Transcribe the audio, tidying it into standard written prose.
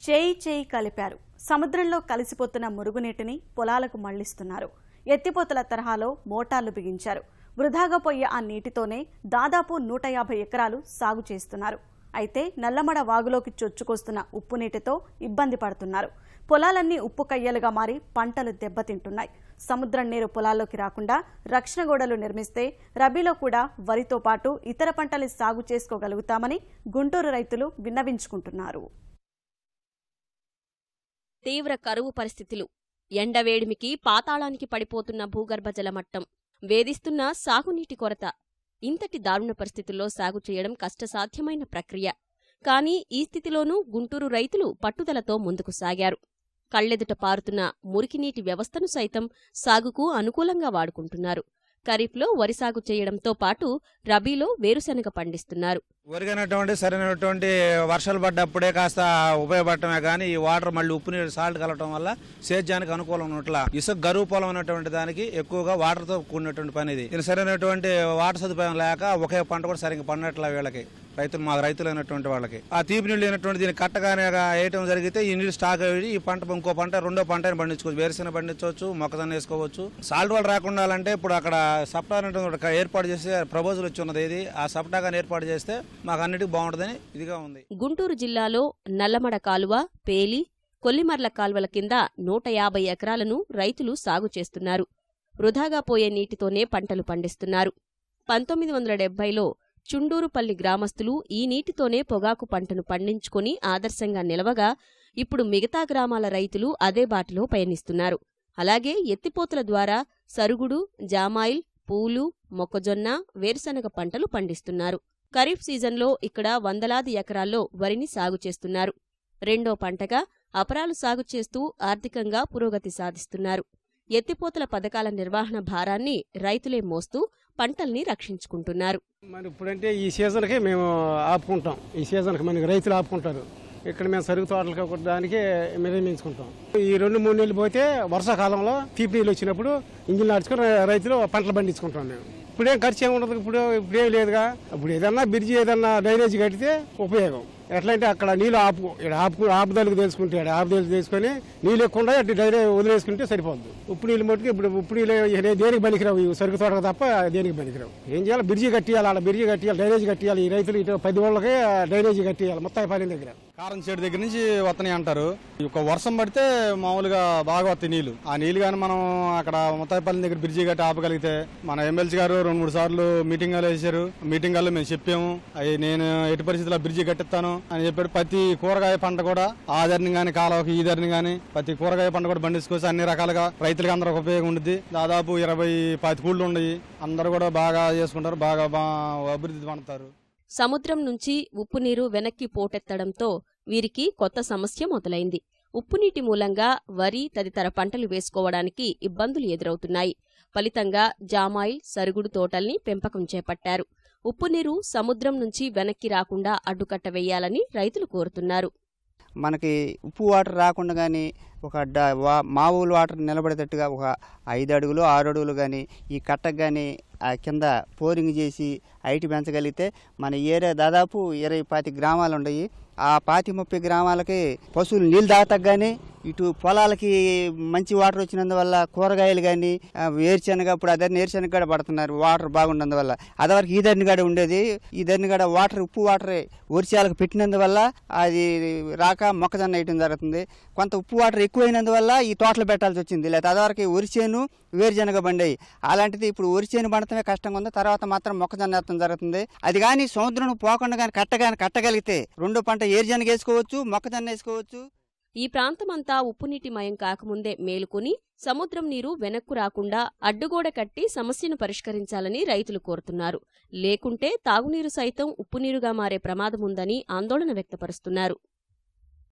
చేయి కలిపారు. సముద్రంలో కలిసిపోతున్న మురుగునీటిని పొలాలకు మళ్లిస్తున్నారు. ఎత్తిపోతల తరహాలో మోటార్లు బిగించారు. వృధాగా పోయే ఆ నీటితోనే దాదాపు 150 ఎకరాలు సాగు చేస్తున్నారు. అయితే నల్లమడ వాగులోకి చొచ్చుకొస్తున్న ఉప్పు నీటితో ఇబ్బంది పడుతున్నారు. పొలాలన్నీ ఉప్పు కయ్యలుగా మారి పంటలు దెబ్బతింటున్నాయి. సముద్రం నీరు పొలాల్లోకి రాకుండా రక్షణ గోడలు నిర్మిస్తే రబీలో కూడా వరితో పాటు ఇతర పంటలు సాగు చేసుకోగలుగుతామని గుంటూరు రైతులు విన్నవించుకుంటున్నారు. తీవ్ర కరువు పరిస్థితులు, ఎండవేడిమికి పాతాళానికి పడిపోతున్న భూగర్భ జలమట్టం, వేధిస్తున్న సాగునీటి కొరత. ఇంతటి దారుణ పరిస్థితుల్లో సాగు చేయడం కష్టసాధ్యమైన ప్రక్రియ. కానీ ఈ స్థితిలోనూ గుంటూరు రైతులు పట్టుదలతో ముందుకు సాగారు. కళ్లెదుట పారుతున్న మురికినీటి వ్యవస్థను సైతం సాగుకు అనుకూలంగా వాడుకుంటున్నారు. ఖరీఫ్లో వరి సాగు చేయడంతో పాటు రబీలో వేరుశెనగ పండిస్తున్నారు. ఒరిగినటువంటి సరైనటువంటి వర్షాలు పడ్డప్పుడే కాస్త ఉపయోగపడటమే కానీ ఈ వాటర్ మళ్ళీ ఉప్పు నీరు సాల్ట్ కలవటం వల్ల సేద్యానికి అనుకూలం ఉన్నట్ల ఇసుక గరువు పొలం ఉన్నటువంటి దానికి ఎక్కువగా వాటర్తో కూడినటువంటి పని ఇది. సరైనటువంటి వాటర్ సదుపాయం లేక ఒకే పంట కూడా సరిగ్గా పండట్ల వీళ్ళకి మా రైతులు అయినటువంటి వాళ్ళకి ఆ తీపి నీళ్ళు అయినటువంటి దీన్ని కట్టగానే వేయటం జరిగితే ఈ నీళ్ళు స్టాక్ అయ్యి ఈ పంట ఇంకో పంట రెండో పంట పండించుకోవచ్చు. వేరుశెనగ పండించవచ్చు, మొక్కజొన్న వేసుకోవచ్చు. సాల్ట్ వాటర్ రాకుండా అంటే ఇప్పుడు అక్కడ సప్టా ఏర్పాటు చేస్తే ప్రపోజల్ వచ్చి ఉన్నది. ఇది ఆ సప్టాగానే ఏర్పాటు చేస్తే మాకు అన్నిటికీ బాగుంటుందని ఇదిగా ఉంది. గుంటూరు జిల్లాలో నల్లమడ కాలువ, పేలి, కొల్లిమర్ల కాల్వల కింద 150 ఎకరాలను రైతులు సాగు చేస్తున్నారు. వృధాగా పోయే నీటితోనే పంటలు పండిస్తున్నారు. 1970లో చుండూరుపల్లి గ్రామస్తులు ఈ నీటితోనే పొగాకు పంటను పండించుకుని ఆదర్శంగా నిలవగా ఇప్పుడు మిగతా గ్రామాల రైతులు అదే బాటలో పయనిస్తున్నారు. అలాగే ఎత్తిపోతల ద్వారా సరుగుడు, జామాయిల్, పూలు, మొక్కజొన్న, వేరుశనగ పంటలు పండిస్తున్నారు. ఖరీఫ్ సీజన్లో ఇక్కడ వందలాది ఎకరాల్లో వరిని సాగు చేస్తున్నారు. రెండో పంటగా అపరాలు సాగు చేస్తూ ఆర్థికంగా పురోగతి సాధిస్తున్నారు. ఎత్తిపోతల పథకాల నిర్వహణ భారాన్ని రైతులే మోస్తూ పంటల్ని రక్షించుకుంటున్నారు. మరి ఇప్పుడంటే ఈ సీజన్కి మేము ఆపుకుంటాం. ఈ సీజన్కి మనకి రైతులు ఆపుకుంటారు. ఇక్కడ మేము సరుకు తోటలు కొట్టడానికి నిర్మించుకుంటాం. ఈ 2-3 నెలలు పోతే వర్షాకాలంలో తీపి నీళ్ళు వచ్చినప్పుడు ఇంజిన్ నడుచుకుని రైతులు పంటలు పండించుకుంటాం. మేము ఇప్పుడేం ఖర్చు ఏమి ఉండదు. ఇప్పుడేం లేదుగా. ఇప్పుడు ఏదన్నా బ్రిడ్జి ఏదన్నా డ్రైనేజీ కడితే ఉపయోగం. ఎట్లా అంటే అక్కడ నీళ్ళు ఆపుదలకు తెలుసుకుంటే ఆపుదలకు తెలుసుకొని నీళ్ళు ఎక్కువ డ్రైనేజ్ వదిలేసుకుంటే సరిపోద్ది. ఉప్పు నీళ్ళు మట్టుకు ఇప్పుడు ఉప్పు నీళ్ళు దేనికి పనికిరావు, సరుకు తోటకు తప్ప దేనికి పనికిరావు. ఏం చేయాలి? బ్రిడ్జి కట్టియాలి, అలా బ్రిడ్జి కట్టియాలి, డ్రైనేజీ కట్టియాలి. ఈ రైతులు ఇటు 10 వాళ్ళకే డ్రైనేజీ కట్టియాలి. మొత్తం పని దగ్గర కారం చెడు దగ్గర నుంచి వస్తున్నాయి అంటారు. ఒక వర్షం పడితే మామూలుగా బాగా వస్తాయి నీళ్లు. ఆ నీళ్లు కానీ మనం అక్కడ ముత్తాయిపల్లి దగ్గర బ్రిడ్జి కట్టి ఆపగలిగితే, మన ఎమ్మెల్సీ గారు 2-3 సార్లు మీటింగ్లు వేశారు. మీటింగ్లో మేము చెప్పాము, అవి నేను ఎటు పరిస్థితుల్లో బ్రిడ్జి కట్టిస్తాను అని చెప్పాడు. ప్రతి కూరగాయ పంట కూడా ఆ ధరని కానీ కాలువకి ఈ ధరని కానీ ప్రతి కూరగాయ పంట కూడా పండించుకోవచ్చు. అన్ని రకాలుగా రైతులకు అందరికి ఉపయోగం ఉంటుంది. దాదాపు 20-25 కూళ్ళు ఉన్నాయి. అందరూ కూడా బాగా చేసుకుంటారు, బాగా అభివృద్ధి పండుతారు. సముద్రం నుంచి ఉప్పు నీరు వెనక్కి పోటెత్తడంతో వీరికి కొత్త సమస్య మొదలైంది. ఉప్పునీటి మూలంగా వరి తదితర పంటలు వేసుకోవడానికి ఇబ్బందులు ఎదురవుతున్నాయి. ఫలితంగా జామాయిల్, సరుగుడు తోటల్ని పెంపకం చేపట్టారు. ఉప్పునీరు సముద్రం నుంచి వెనక్కి రాకుండా అడ్డుకట్ట వేయాలని రైతులు కోరుతున్నారు. మనకి ఉప్పు వాటర్ రాకుండా కానీ ఒక మామూలు వాటర్ నిలబడేటట్టుగా ఒక 5 అడుగులు 6 అడుగులు కానీ ఈ కట్టకు కానీ ఆ కింద పోరింగ్ చేసి హైట్ పెంచగలిగితే మన ఏరియా దాదాపు 20-25 గ్రామాలు ఉన్నాయి. ఆ 25-30 గ్రామాలకి పశువులు నీళ్ళు తాగటకు కానీ ఇటు పొలాలకి మంచి వాటర్ వచ్చినందువల్ల కూరగాయలు కానీ వేరుశెనగ ఇప్పుడు అదర్ వేరుశెనగ కూడా పడుతున్నారు. వాటర్ బాగుండేందువల్ల అదివరకు ఈ ధరని కూడా ఉండేది. ఈ ధరని కూడా వాటర్ ఉప్పు వాటరే వర్షాలకు పెట్టినందువల్ల అది రాక మొక్కజొన్న వేయటం జరుగుతుంది. కొంత ఉప్పు వాటర్ ఎక్కువైనందువల్ల ఈ తోటలు పెట్టాల్సి వచ్చింది. లేదా అదివరకు వరిచేను వేరుశెనగ బండేవి. అలాంటిది ఇప్పుడు వరిచేను పండటమే కష్టంగా ఉంది. తర్వాత మాత్రం మొక్కజొన్న వేయటం జరుగుతుంది. అది కానీ సముద్రం పోకుండా కానీ కట్టగలిగితే రెండో పంట వేరుశెనగ వేసుకోవచ్చు, మొక్కజొన్న వేసుకోవచ్చు. ఈ ప్రాంతమంతా ఉప్పునీటిమయం కాకముందే మేలుకొని సముద్రం నీరు వెనక్కు రాకుండా అడ్డుగోడ కట్టి సమస్యను పరిష్కరించాలని రైతులు కోరుతున్నారు. లేకుంటే తాగునీరు సైతం ఉప్పునీరుగా మారే ప్రమాదముందని ఆందోళన వ్యక్తపరుస్తున్నారు.